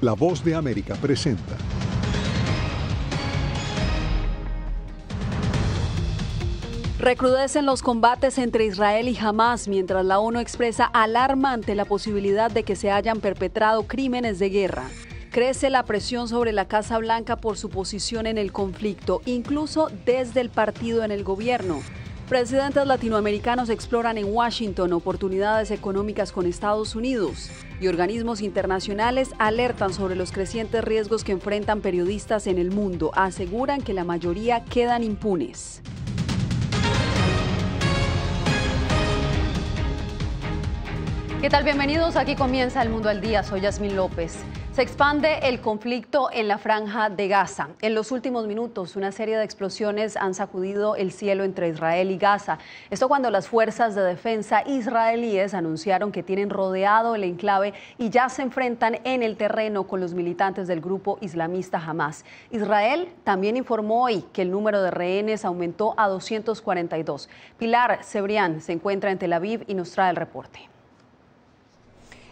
La Voz de América presenta. Recrudecen los combates entre Israel y Hamás mientras la ONU expresa alarma ante la posibilidad de que se hayan perpetrado crímenes de guerra. Crece la presión sobre la Casa Blanca por su posición en el conflicto, incluso desde el partido en el gobierno. Presidentes latinoamericanos exploran en Washington oportunidades económicas con Estados Unidos y organismos internacionales alertan sobre los crecientes riesgos que enfrentan periodistas en el mundo. Aseguran que la mayoría quedan impunes. ¿Qué tal? Bienvenidos. Aquí comienza El Mundo al Día. Soy Yasmín López. Se expande el conflicto en la Franja de Gaza. En los últimos minutos, una serie de explosiones han sacudido el cielo entre Israel y Gaza. Esto cuando las fuerzas de defensa israelíes anunciaron que tienen rodeado el enclave y ya se enfrentan en el terreno con los militantes del grupo islamista Hamás. Israel también informó hoy que el número de rehenes aumentó a 242. Pilar Cebrián se encuentra en Tel Aviv y nos trae el reporte.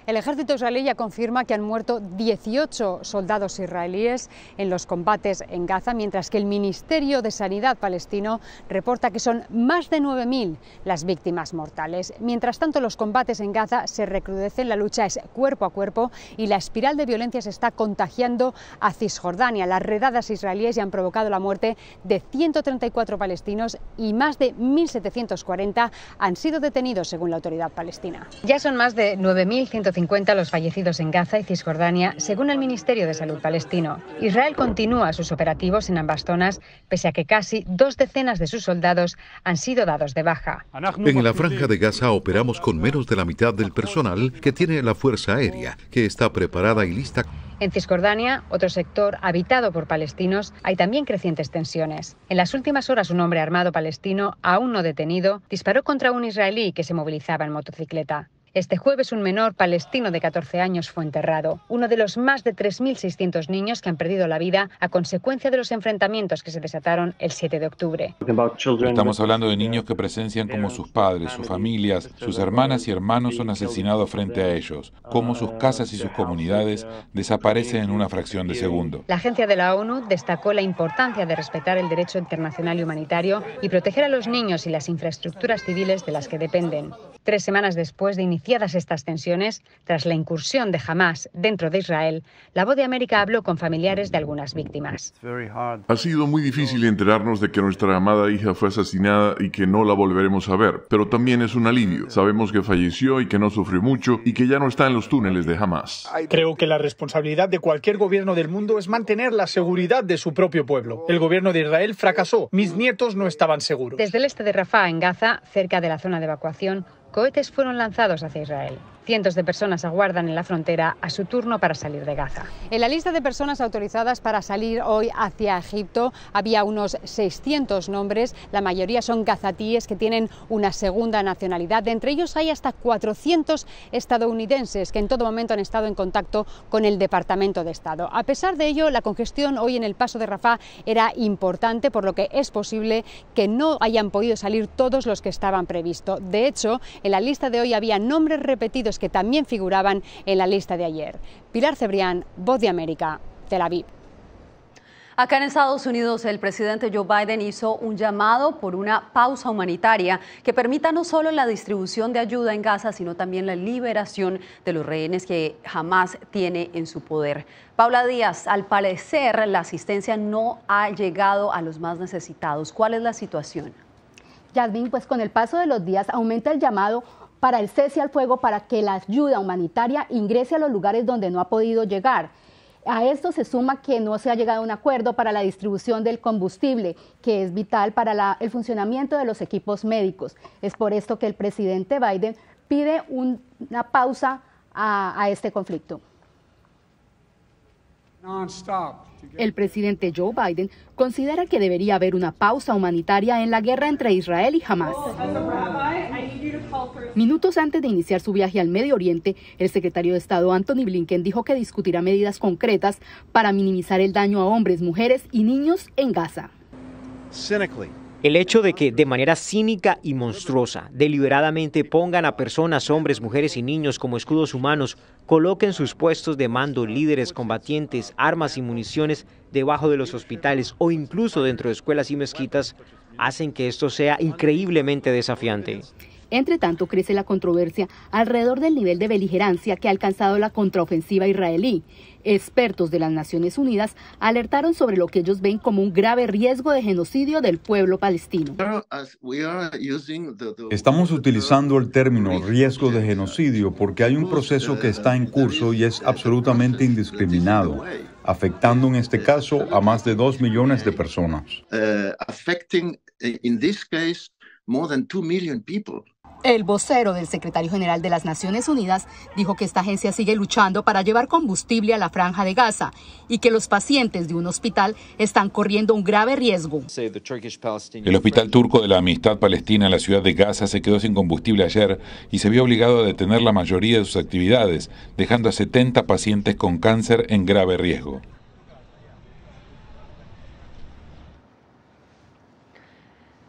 El ejército israelí ya confirma que han muerto 18 soldados israelíes en los combates en Gaza, mientras que el Ministerio de Sanidad palestino reporta que son más de 9.000 las víctimas mortales. Mientras tanto, los combates en Gaza se recrudecen, la lucha es cuerpo a cuerpo y la espiral de violencia se está contagiando a Cisjordania. Las redadas israelíes ya han provocado la muerte de 134 palestinos y más de 1.740 han sido detenidos, según la autoridad palestina. Ya son más de 9.150 los fallecidos en Gaza y Cisjordania, según el Ministerio de Salud palestino. Israel continúa sus operativos en ambas zonas, pese a que casi 2 decenas de sus soldados han sido dados de baja. En la Franja de Gaza operamos con menos de la mitad del personal que tiene la Fuerza Aérea, que está preparada y lista. En Cisjordania, otro sector habitado por palestinos, hay también crecientes tensiones. En las últimas horas, un hombre armado palestino, aún no detenido, disparó contra un israelí que se movilizaba en motocicleta. Este jueves un menor palestino de 14 años fue enterrado, uno de los más de 3.600 niños que han perdido la vida a consecuencia de los enfrentamientos que se desataron el 7 de octubre. Estamos hablando de niños que presencian cómo sus padres, sus familias, sus hermanas y hermanos son asesinados frente a ellos, cómo sus casas y sus comunidades desaparecen en una fracción de segundo. La agencia de la ONU destacó la importancia de respetar el derecho internacional y humanitario y proteger a los niños y las infraestructuras civiles de las que dependen. 3 semanas después de iniciadas estas tensiones, tras la incursión de Hamás dentro de Israel, La Voz de América habló con familiares de algunas víctimas. Ha sido muy difícil enterarnos de que nuestra amada hija fue asesinada y que no la volveremos a ver, pero también es un alivio. Sabemos que falleció y que no sufrió mucho y que ya no está en los túneles de Hamás. Creo que la responsabilidad de cualquier gobierno del mundo es mantener la seguridad de su propio pueblo. El gobierno de Israel fracasó. Mis nietos no estaban seguros. Desde el este de Rafah, en Gaza, cerca de la zona de evacuación, cohetes fueron lanzados hacia Israel. Cientos de personas aguardan en la frontera a su turno para salir de Gaza. En la lista de personas autorizadas para salir hoy hacia Egipto había unos 600 nombres. La mayoría son gazatíes que tienen una segunda nacionalidad. De entre ellos hay hasta 400 estadounidenses que en todo momento han estado en contacto con el Departamento de Estado. A pesar de ello, la congestión hoy en el paso de Rafah era importante, por lo que es posible que no hayan podido salir todos los que estaban previstos. De hecho, en la lista de hoy había nombres repetidos que también figuraban en la lista de ayer. Pilar Cebrián, Voz de América, Tel Aviv. Acá en Estados Unidos, el presidente Joe Biden hizo un llamado por una pausa humanitaria que permita no solo la distribución de ayuda en Gaza, sino también la liberación de los rehenes que Hamás tiene en su poder. Paula Díaz, al parecer la asistencia no ha llegado a los más necesitados. ¿Cuál es la situación? Yasmín, pues con el paso de los días aumenta el llamado para el cese al fuego para que la ayuda humanitaria ingrese a los lugares donde no ha podido llegar. A esto se suma que no se ha llegado a un acuerdo para la distribución del combustible, que es vital para el funcionamiento de los equipos médicos. Es por esto que el presidente Biden pide una pausa a este conflicto. El presidente Joe Biden considera que debería haber una pausa humanitaria en la guerra entre Israel y Hamás. Minutos antes de iniciar su viaje al Medio Oriente, el secretario de Estado Antony Blinken dijo que discutirá medidas concretas para minimizar el daño a hombres, mujeres y niños en Gaza. El hecho de que de manera cínica y monstruosa, deliberadamente pongan a personas, hombres, mujeres y niños como escudos humanos, coloquen sus puestos de mando, líderes, combatientes, armas y municiones debajo de los hospitales o incluso dentro de escuelas y mezquitas, hacen que esto sea increíblemente desafiante. Entre tanto, crece la controversia alrededor del nivel de beligerancia que ha alcanzado la contraofensiva israelí. Expertos de las Naciones Unidas alertaron sobre lo que ellos ven como un grave riesgo de genocidio del pueblo palestino. Estamos utilizando el término riesgo de genocidio porque hay un proceso que está en curso y es absolutamente indiscriminado, afectando en este caso a más de 2 millones de personas. El vocero del secretario general de las Naciones Unidas dijo que esta agencia sigue luchando para llevar combustible a la Franja de Gaza y que los pacientes de un hospital están corriendo un grave riesgo. El hospital turco de la Amistad Palestina en la ciudad de Gaza se quedó sin combustible ayer y se vio obligado a detener la mayoría de sus actividades, dejando a 70 pacientes con cáncer en grave riesgo.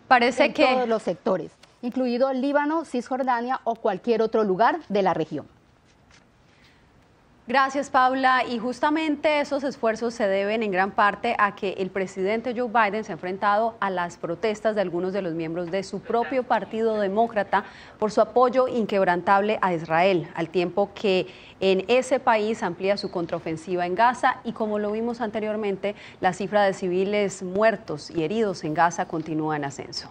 Parece que todos los sectores, incluido Líbano, Cisjordania o cualquier otro lugar de la región. Gracias, Paula. Y justamente esos esfuerzos se deben en gran parte a que el presidente Joe Biden se ha enfrentado a las protestas de algunos de los miembros de su propio partido demócrata por su apoyo inquebrantable a Israel, al tiempo que en ese país amplía su contraofensiva en Gaza y, como lo vimos anteriormente, la cifra de civiles muertos y heridos en Gaza continúa en ascenso.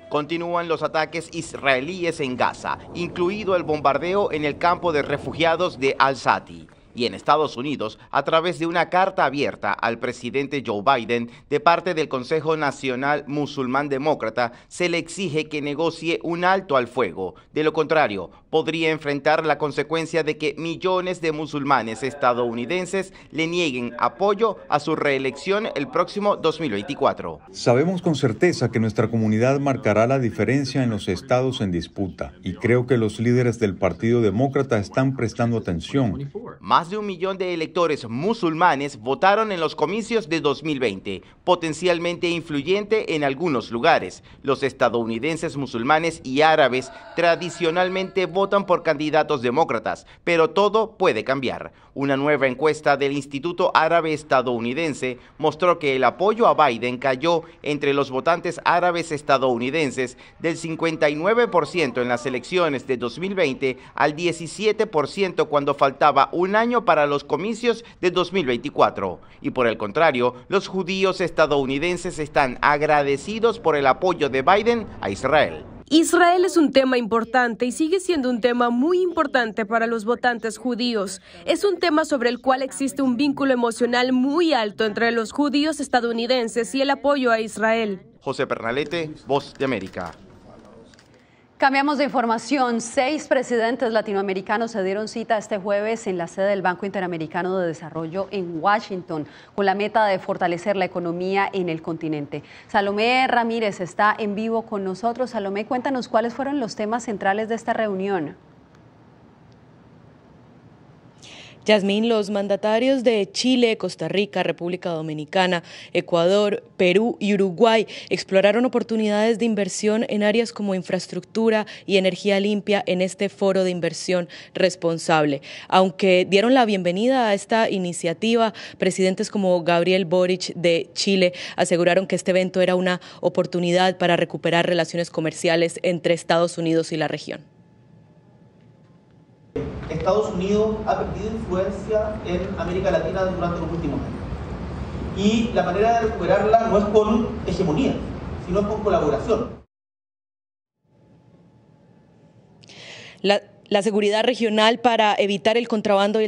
Continúan los ataques israelíes en Gaza, incluido el bombardeo en el campo de refugiados de Al-Sati. Y en Estados Unidos, a través de una carta abierta al presidente Joe Biden de parte del Consejo Nacional Musulmán Demócrata, se le exige que negocie un alto al fuego. De lo contrario, podría enfrentar la consecuencia de que millones de musulmanes estadounidenses le nieguen apoyo a su reelección el próximo 2024. Sabemos con certeza que nuestra comunidad marcará la diferencia en los estados en disputa, y creo que los líderes del Partido Demócrata están prestando atención. Más de 1 millón de electores musulmanes votaron en los comicios de 2020, potencialmente influyente en algunos lugares. Los estadounidenses musulmanes y árabes tradicionalmente votan por candidatos demócratas, pero todo puede cambiar. Una nueva encuesta del Instituto Árabe Estadounidense mostró que el apoyo a Biden cayó entre los votantes árabes estadounidenses del 59% en las elecciones de 2020 al 17% cuando faltaba un año para los comicios de 2024. Y por el contrario, los judíos estadounidenses están agradecidos por el apoyo de Biden a Israel. Israel es un tema importante y sigue siendo un tema muy importante para los votantes judíos. Es un tema sobre el cual existe un vínculo emocional muy alto entre los judíos estadounidenses y el apoyo a Israel. José Pernalete, Voz de América. Cambiamos de información. 6 presidentes latinoamericanos se dieron cita este jueves en la sede del Banco Interamericano de Desarrollo en Washington, con la meta de fortalecer la economía en el continente. Salomé Ramírez está en vivo con nosotros. Salomé, cuéntanos cuáles fueron los temas centrales de esta reunión. Yasmín, los mandatarios de Chile, Costa Rica, República Dominicana, Ecuador, Perú y Uruguay exploraron oportunidades de inversión en áreas como infraestructura y energía limpia en este foro de inversión responsable. Aunque dieron la bienvenida a esta iniciativa, presidentes como Gabriel Boric de Chile aseguraron que este evento era una oportunidad para recuperar relaciones comerciales entre Estados Unidos y la región. Estados Unidos ha perdido influencia en América Latina durante los últimos años. Y la manera de recuperarla no es con hegemonía, sino con colaboración. La seguridad regional para evitar el contrabando y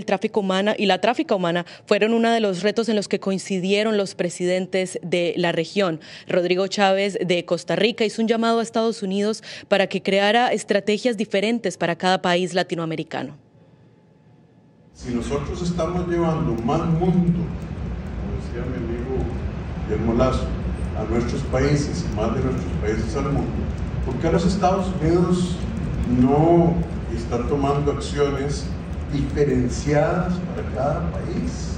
la tráfico humana fueron uno de los retos en los que coincidieron los presidentes de la región. Rodrigo Chávez de Costa Rica hizo un llamado a Estados Unidos para que creara estrategias diferentes para cada país latinoamericano. Si nosotros estamos llevando más mundo, como decía mi amigo Guillermo Lazo, a nuestros países y más de nuestros países al mundo, ¿por qué los Estados Unidos no están tomando acciones diferenciadas para cada país.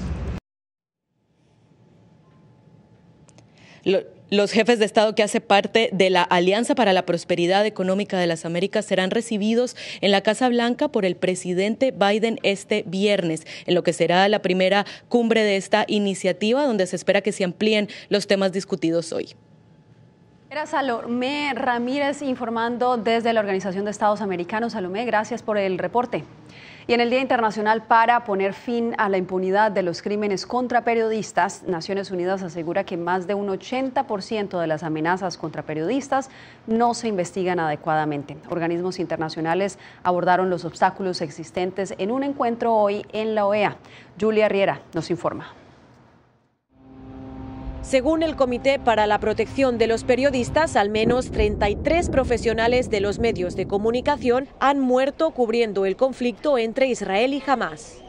Los jefes de Estado que hacen parte de la Alianza para la Prosperidad Económica de las Américas serán recibidos en la Casa Blanca por el presidente Biden este viernes, en lo que será la primera cumbre de esta iniciativa, donde se espera que se amplíen los temas discutidos hoy. Era Salomé Ramírez informando desde la Organización de Estados Americanos. Salomé, gracias por el reporte. Y en el Día Internacional para poner fin a la impunidad de los crímenes contra periodistas, Naciones Unidas asegura que más de un 80% de las amenazas contra periodistas no se investigan adecuadamente. Organismos internacionales abordaron los obstáculos existentes en un encuentro hoy en la OEA. Julia Riera nos informa. Según el Comité para la Protección de los Periodistas, al menos 33 profesionales de los medios de comunicación han muerto cubriendo el conflicto entre Israel y Hamás.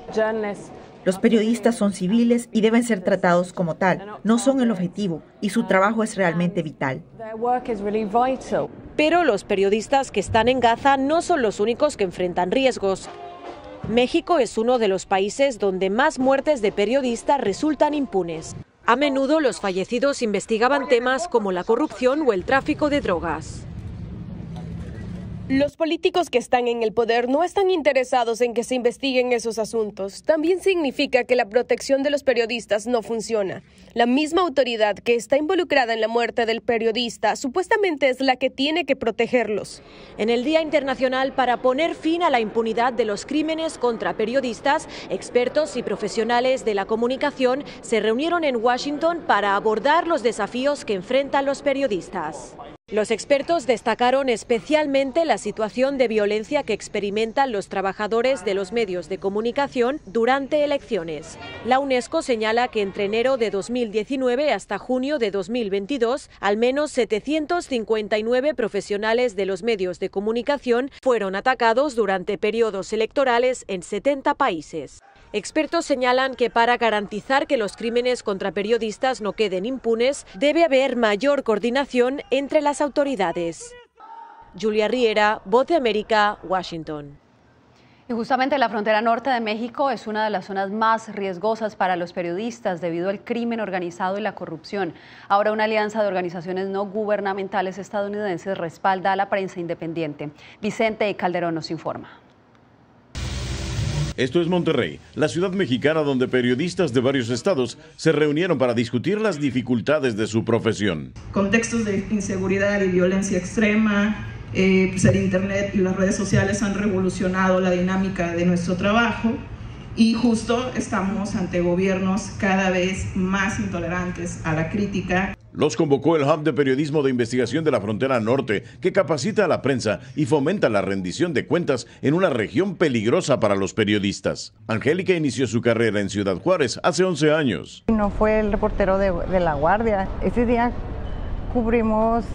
Los periodistas son civiles y deben ser tratados como tal. No son el objetivo y su trabajo es realmente vital. Pero los periodistas que están en Gaza no son los únicos que enfrentan riesgos. México es uno de los países donde más muertes de periodistas resultan impunes. A menudo los fallecidos investigaban temas como la corrupción o el tráfico de drogas. Los políticos que están en el poder no están interesados en que se investiguen esos asuntos. También significa que la protección de los periodistas no funciona. La misma autoridad que está involucrada en la muerte del periodista supuestamente es la que tiene que protegerlos. En el Día Internacional para poner fin a la impunidad de los crímenes contra periodistas, expertos y profesionales de la comunicación se reunieron en Washington para abordar los desafíos que enfrentan los periodistas. Los expertos destacaron especialmente la situación de violencia que experimentan los trabajadores de los medios de comunicación durante elecciones. La UNESCO señala que entre enero de 2019 hasta junio de 2022, al menos 759 profesionales de los medios de comunicación fueron atacados durante periodos electorales en 70 países. Expertos señalan que para garantizar que los crímenes contra periodistas no queden impunes, debe haber mayor coordinación entre las autoridades. Julia Riera, Voz de América, Washington. Y justamente la frontera norte de México es una de las zonas más riesgosas para los periodistas debido al crimen organizado y la corrupción. Ahora una alianza de organizaciones no gubernamentales estadounidenses respalda a la prensa independiente. Vicente Calderón nos informa. Esto es Monterrey, la ciudad mexicana donde periodistas de varios estados se reunieron para discutir las dificultades de su profesión. Contextos de inseguridad y violencia extrema, pues el Internet y las redes sociales han revolucionado la dinámica de nuestro trabajo y justo estamos ante gobiernos cada vez más intolerantes a la crítica. Los convocó el Hub de Periodismo de Investigación de la Frontera Norte, que capacita a la prensa y fomenta la rendición de cuentas en una región peligrosa para los periodistas. Angélica inició su carrera en Ciudad Juárez hace 11 años. No fue el reportero de La Guardia. Ese día cubrimos,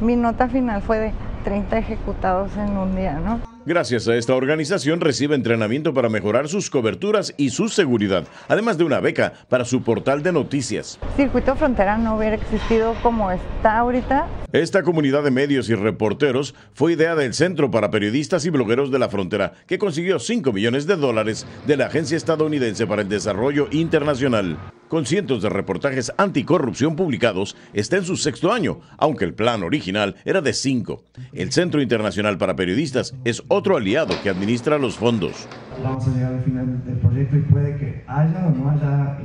mi nota final fue de 30 ejecutados en un día, ¿no? Gracias a esta organización recibe entrenamiento para mejorar sus coberturas y su seguridad, además de una beca para su portal de noticias. Circuito Frontera no hubiera existido como está ahorita. Esta comunidad de medios y reporteros fue idea del Centro para Periodistas y Blogueros de la Frontera, que consiguió $5 millones de la Agencia Estadounidense para el Desarrollo Internacional. Con cientos de reportajes anticorrupción publicados, está en su 6º año, aunque el plan original era de 5. El Centro Internacional para Periodistas es otro aliado que administra los fondos. Vamos a llegar al final del proyecto y puede que haya o no haya,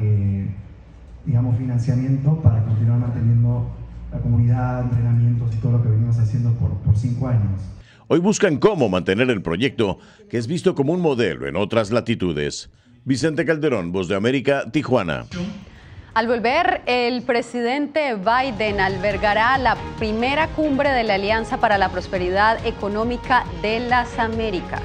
financiamiento para continuar manteniendo la comunidad, entrenamientos y todo lo que venimos haciendo por 5 años. Hoy buscan cómo mantener el proyecto, que es visto como un modelo en otras latitudes. Vicente Calderón, Voz de América, Tijuana. Al volver, el presidente Biden albergará la primera cumbre de la Alianza para la Prosperidad Económica de las Américas.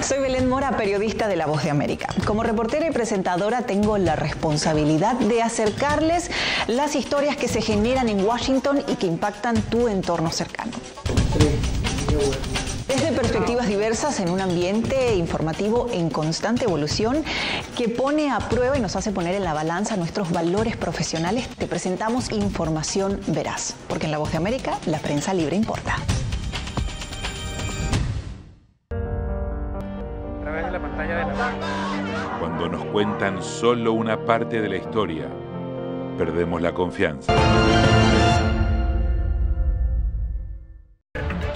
Soy Belén Mora, periodista de La Voz de América. Como reportera y presentadora tengo la responsabilidad de acercarles las historias que se generan en Washington y que impactan tu entorno cercano. Desde perspectivas diversas en un ambiente informativo en constante evolución que pone a prueba y nos hace poner en la balanza nuestros valores profesionales, te presentamos información veraz, porque en La Voz de América la prensa libre importa. Cuando nos cuentan solo una parte de la historia, perdemos la confianza.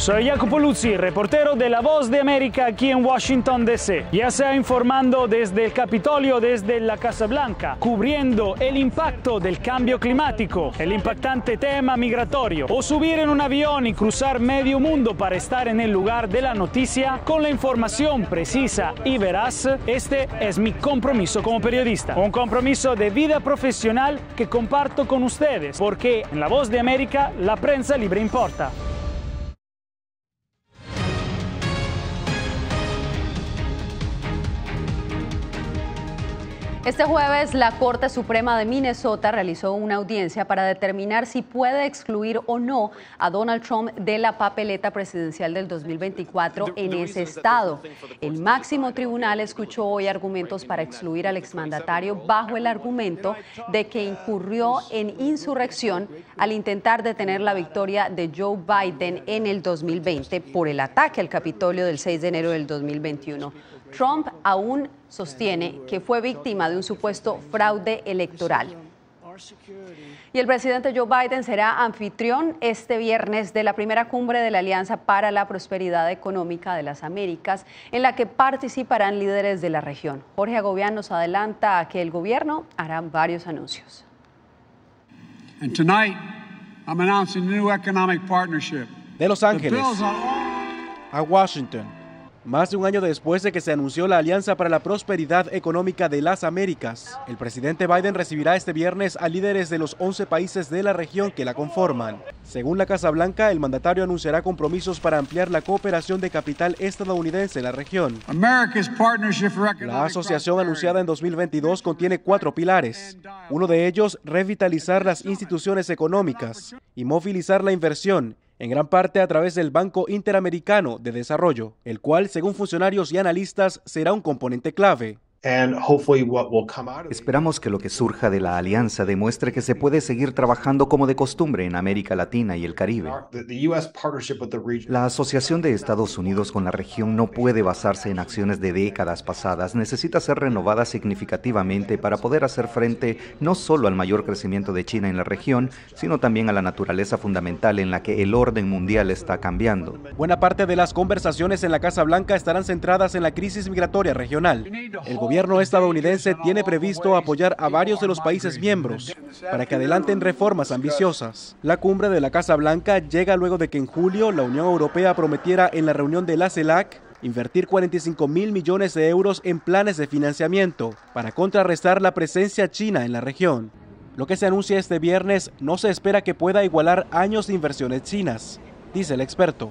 Soy Jacopo Luzzi, reportero de La Voz de América aquí en Washington, D.C. Ya sea informando desde el Capitolio, desde la Casa Blanca, cubriendo el impacto del cambio climático, el impactante tema migratorio, o subir en un avión y cruzar medio mundo para estar en el lugar de la noticia con la información precisa y veraz, este es mi compromiso como periodista. Un compromiso de vida profesional que comparto con ustedes, porque en La Voz de América la prensa libre importa. Este jueves, la Corte Suprema de Minnesota realizó una audiencia para determinar si puede excluir o no a Donald Trump de la papeleta presidencial del 2024 en ese estado. El máximo tribunal escuchó hoy argumentos para excluir al exmandatario bajo el argumento de que incurrió en insurrección al intentar detener la victoria de Joe Biden en el 2020 por el ataque al Capitolio del 6 de enero del 2021. Trump aún sostiene que fue víctima de un supuesto fraude electoral. Y el presidente Joe Biden será anfitrión este viernes de la primera cumbre de la Alianza para la Prosperidad Económica de las Américas, en la que participarán líderes de la región. Jorge Agobián nos adelanta que el gobierno hará varios anuncios. And tonight, I'm announcing a new economic partnership. De Los Ángeles a Washington. Más de un año después de que se anunció la Alianza para la Prosperidad Económica de las Américas, el presidente Biden recibirá este viernes a líderes de los 11 países de la región que la conforman. Según la Casa Blanca, el mandatario anunciará compromisos para ampliar la cooperación de capital estadounidense en la región. La asociación anunciada en 2022 contiene 4 pilares. Uno de ellos, revitalizar las instituciones económicas y movilizar la inversión, en gran parte a través del Banco Interamericano de Desarrollo, el cual, según funcionarios y analistas, será un componente clave. Esperamos que lo que surja de la alianza demuestre que se puede seguir trabajando como de costumbre en América Latina y el Caribe. La asociación de Estados Unidos con la región no puede basarse en acciones de décadas pasadas, necesita ser renovada significativamente para poder hacer frente no solo al mayor crecimiento de China en la región, sino también a la naturaleza fundamental en la que el orden mundial está cambiando. Buena parte de las conversaciones en la Casa Blanca estarán centradas en la crisis migratoria regional. El gobierno estadounidense tiene previsto apoyar a varios de los países miembros para que adelanten reformas ambiciosas. La cumbre de la Casa Blanca llega luego de que en julio la Unión Europea prometiera en la reunión de la CELAC invertir 45.000 millones de euros en planes de financiamiento para contrarrestar la presencia china en la región. Lo que se anuncia este viernes no se espera que pueda igualar años de inversiones chinas, dice el experto.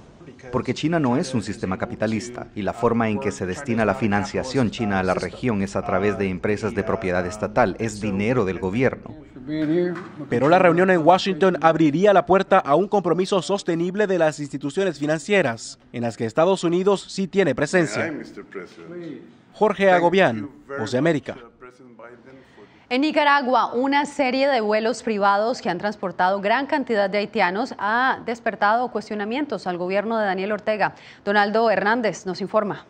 Porque China no es un sistema capitalista y la forma en que se destina la financiación china a la región es a través de empresas de propiedad estatal, es dinero del gobierno. Pero la reunión en Washington abriría la puerta a un compromiso sostenible de las instituciones financieras, en las que Estados Unidos sí tiene presencia. Jorge Agobián, Voz de América. En Nicaragua, una serie de vuelos privados que han transportado gran cantidad de haitianos ha despertado cuestionamientos al gobierno de Daniel Ortega. Donaldo Hernández nos informa.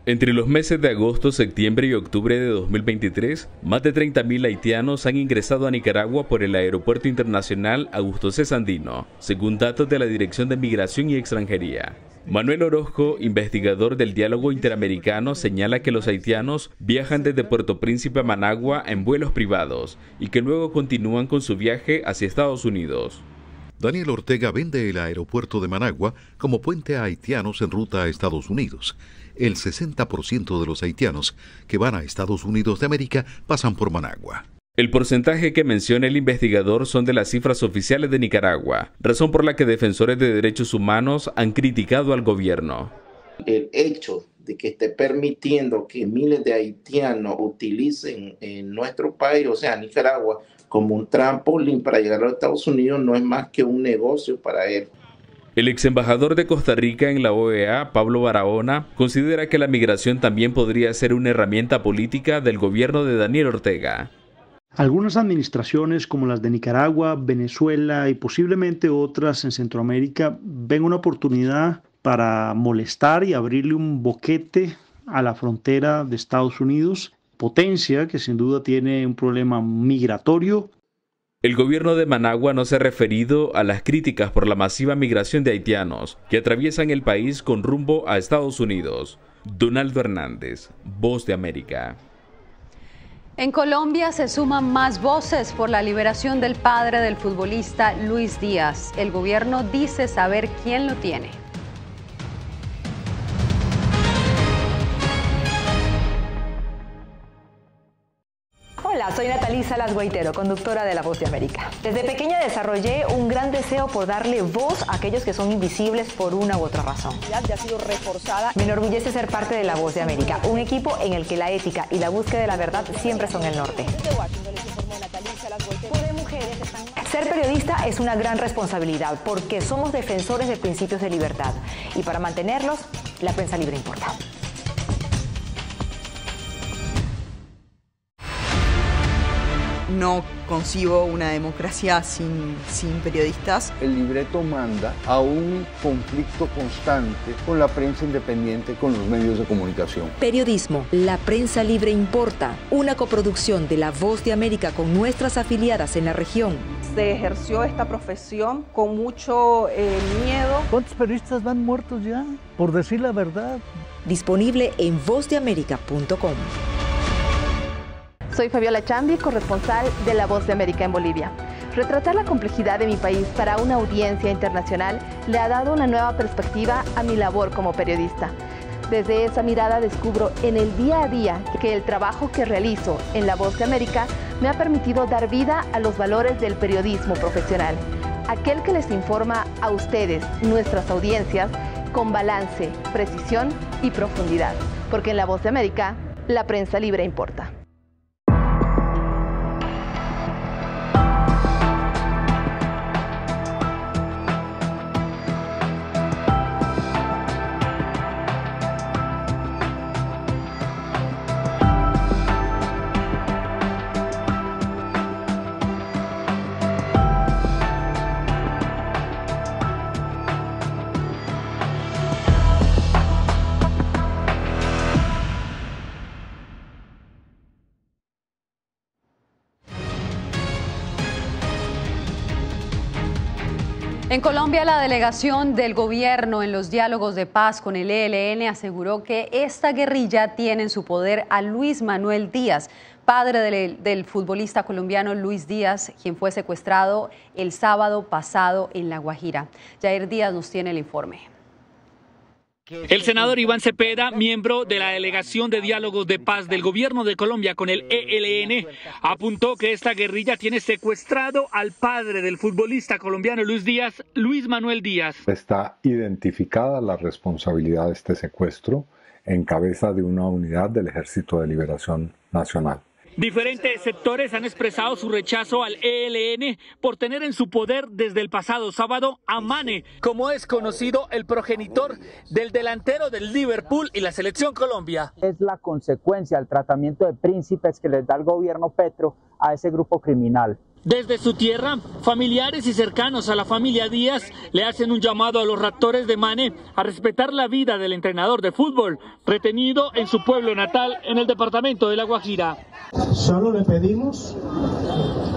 Entre los meses de agosto, septiembre y octubre de 2023, más de 30.000 haitianos han ingresado a Nicaragua por el Aeropuerto Internacional Augusto C. Sandino, según datos de la Dirección de Migración y Extranjería. Manuel Orozco, investigador del Diálogo Interamericano, señala que los haitianos viajan desde Puerto Príncipe a Managua en vuelos privados y que luego continúan con su viaje hacia Estados Unidos. Daniel Ortega vende el aeropuerto de Managua como puente a haitianos en ruta a Estados Unidos. El 60% de los haitianos que van a Estados Unidos de América pasan por Managua. El porcentaje que menciona el investigador son de las cifras oficiales de Nicaragua, razón por la que defensores de derechos humanos han criticado al gobierno. El hecho de que esté permitiendo que miles de haitianos utilicen en nuestro país, o sea, Nicaragua, como un trampolín para llegar a los Estados Unidos, no es más que un negocio para él. El ex embajador de Costa Rica en la OEA, Pablo Barahona, considera que la migración también podría ser una herramienta política del gobierno de Daniel Ortega. Algunas administraciones como las de Nicaragua, Venezuela y posiblemente otras en Centroamérica ven una oportunidad para molestar y abrirle un boquete a la frontera de Estados Unidos, potencia que sin duda tiene un problema migratorio. El gobierno de Managua no se ha referido a las críticas por la masiva migración de haitianos que atraviesan el país con rumbo a Estados Unidos. Donaldo Hernández, Voz de América. En Colombia se suman más voces por la liberación del padre del futbolista Luis Díaz. El gobierno dice saber quién lo tiene. Hola, soy Natalí Salas Guaitero, conductora de La Voz de América. Desde pequeña desarrollé un gran deseo por darle voz a aquellos que son invisibles por una u otra razón. Ya ha sido reforzada. Me enorgullece ser parte de La Voz de América, un equipo en el que la ética y la búsqueda de la verdad siempre son el norte. Ser periodista es una gran responsabilidad porque somos defensores de principios de libertad y para mantenerlos, la prensa libre importa. No concibo una democracia sin periodistas. El libreto manda a un conflicto constante con la prensa independiente, con los medios de comunicación. Periodismo, la prensa libre importa. Una coproducción de La Voz de América con nuestras afiliadas en la región. Se ejerció esta profesión con mucho miedo. ¿Cuántos periodistas van muertos ya? Por decir la verdad. Disponible en vozdeamerica.com. Soy Fabiola Chambi, corresponsal de La Voz de América en Bolivia. Retratar la complejidad de mi país para una audiencia internacional le ha dado una nueva perspectiva a mi labor como periodista. Desde esa mirada descubro en el día a día que el trabajo que realizo en La Voz de América me ha permitido dar vida a los valores del periodismo profesional. Aquel que les informa a ustedes, nuestras audiencias, con balance, precisión y profundidad. Porque en La Voz de América, la prensa libre importa. En Colombia, la delegación del gobierno en los diálogos de paz con el ELN aseguró que esta guerrilla tiene en su poder a Luis Manuel Díaz, padre del futbolista colombiano Luis Díaz, quien fue secuestrado el sábado pasado en La Guajira. Jair Díaz nos tiene el informe. El senador Iván Cepeda, miembro de la delegación de diálogos de paz del gobierno de Colombia con el ELN, apuntó que esta guerrilla tiene secuestrado al padre del futbolista colombiano Luis Díaz, Luis Manuel Díaz. Está identificada la responsabilidad de este secuestro en cabeza de una unidad del Ejército de Liberación Nacional. Diferentes sectores han expresado su rechazo al ELN por tener en su poder desde el pasado sábado a Mane, como es conocido el progenitor del delantero del Liverpool y la selección Colombia. Es la consecuencia del tratamiento de príncipes que les da el gobierno Petro a ese grupo criminal. Desde su tierra, familiares y cercanos a la familia Díaz le hacen un llamado a los raptores de Mane a respetar la vida del entrenador de fútbol, retenido en su pueblo natal en el departamento de La Guajira. Solo le pedimos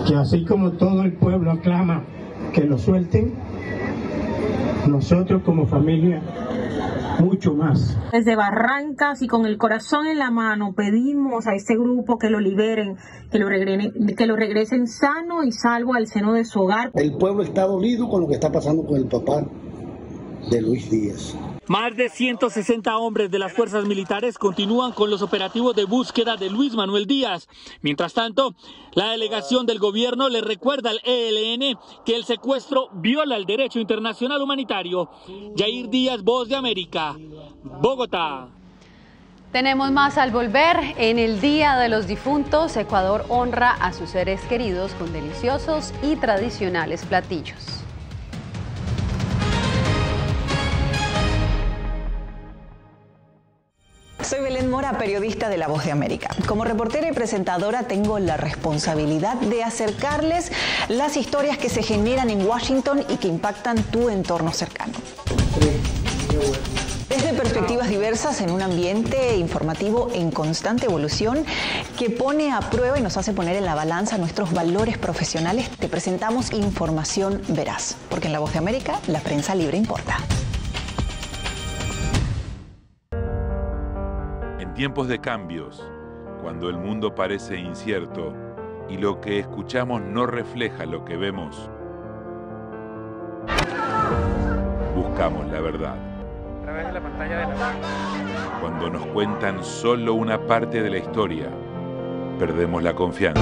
que así como todo el pueblo aclama que lo suelten, nosotros como familia mucho más. Desde Barrancas y con el corazón en la mano pedimos a este grupo que lo liberen, que lo regresen sano y salvo al seno de su hogar. El pueblo está dolido con lo que está pasando con el papá de Luis Díaz. Más de 160 hombres de las fuerzas militares continúan con los operativos de búsqueda de Luis Manuel Díaz. Mientras tanto, la delegación del gobierno le recuerda al ELN que el secuestro viola el derecho internacional humanitario. Jair Díaz, Voz de América, Bogotá. Tenemos más al volver. En el Día de los Difuntos, Ecuador honra a sus seres queridos con deliciosos y tradicionales platillos. Aguilera, periodista de La Voz de América. Como reportera y presentadora tengo la responsabilidad de acercarles las historias que se generan en Washington y que impactan tu entorno cercano. Desde perspectivas diversas en un ambiente informativo en constante evolución que pone a prueba y nos hace poner en la balanza nuestros valores profesionales, te presentamos información veraz, porque en La Voz de América la prensa libre importa. En tiempos de cambios, cuando el mundo parece incierto y lo que escuchamos no refleja lo que vemos, buscamos la verdad. A través de la pantalla de la... Cuando nos cuentan solo una parte de la historia, perdemos la confianza.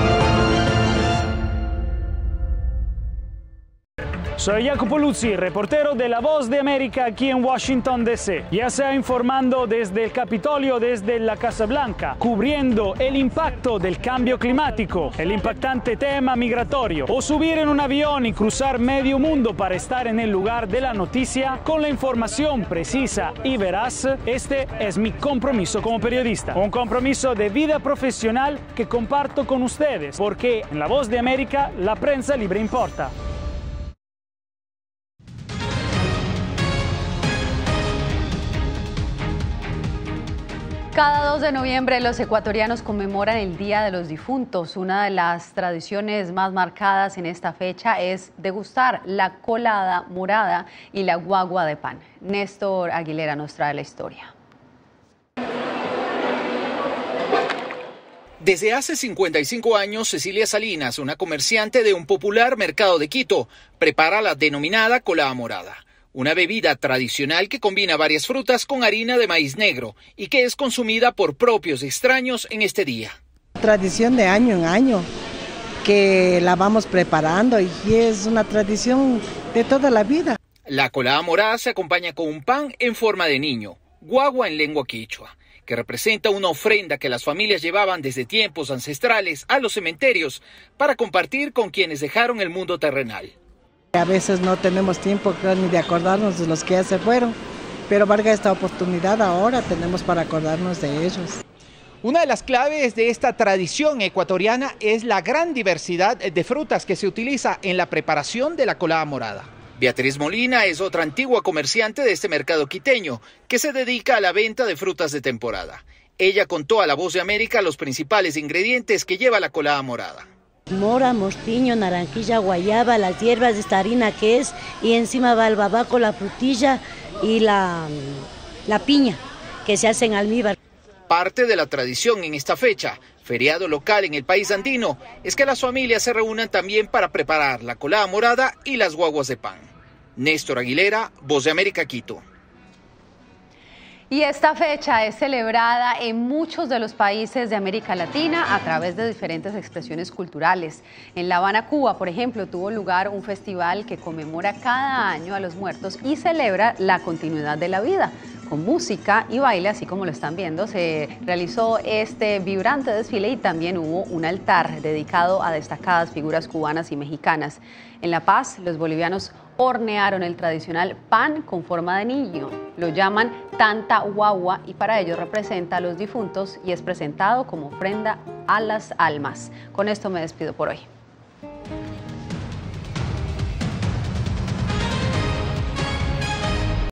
Soy Jacopo Luzzi, reportero de La Voz de América aquí en Washington, D.C. Ya sea informando desde el Capitolio, desde la Casa Blanca, cubriendo el impacto del cambio climático, el impactante tema migratorio, o subir en un avión y cruzar medio mundo para estar en el lugar de la noticia con la información precisa y veraz, este es mi compromiso como periodista. Un compromiso de vida profesional que comparto con ustedes, porque en La Voz de América la prensa libre importa. Cada 2 de noviembre los ecuatorianos conmemoran el Día de los Difuntos. Una de las tradiciones más marcadas en esta fecha es degustar la colada morada y la guagua de pan. Néstor Aguilera nos trae la historia. Desde hace 55 años, Cecilia Salinas, una comerciante de un popular mercado de Quito, prepara la denominada colada morada. Una bebida tradicional que combina varias frutas con harina de maíz negro y que es consumida por propios y extraños en este día. Tradición de año en año que la vamos preparando y es una tradición de toda la vida. La colada morada se acompaña con un pan en forma de niño, guagua en lengua quichua, que representa una ofrenda que las familias llevaban desde tiempos ancestrales a los cementerios para compartir con quienes dejaron el mundo terrenal. A veces no tenemos tiempo ni de acordarnos de los que ya se fueron, pero valga esta oportunidad ahora, tenemos para acordarnos de ellos. Una de las claves de esta tradición ecuatoriana es la gran diversidad de frutas que se utiliza en la preparación de la colada morada. Beatriz Molina es otra antigua comerciante de este mercado quiteño que se dedica a la venta de frutas de temporada. Ella contó a La Voz de América los principales ingredientes que lleva la colada morada. Mora, mostiño, naranjilla, guayaba, las hierbas de esta harina que es, y encima va el babaco, la frutilla y la piña, que se hace en almíbar. Parte de la tradición en esta fecha, feriado local en el país andino, es que las familias se reúnan también para preparar la colada morada y las guaguas de pan. Néstor Aguilera, Voz de América, Quito. Y esta fecha es celebrada en muchos de los países de América Latina a través de diferentes expresiones culturales. En La Habana, Cuba, por ejemplo, tuvo lugar un festival que conmemora cada año a los muertos y celebra la continuidad de la vida. Con música y baile, así como lo están viendo, se realizó este vibrante desfile y también hubo un altar dedicado a destacadas figuras cubanas y mexicanas. En La Paz, los bolivianos hornearon el tradicional pan con forma de niño. Lo llaman tanta guagua y para ello representa a los difuntos y es presentado como ofrenda a las almas. Con esto me despido por hoy.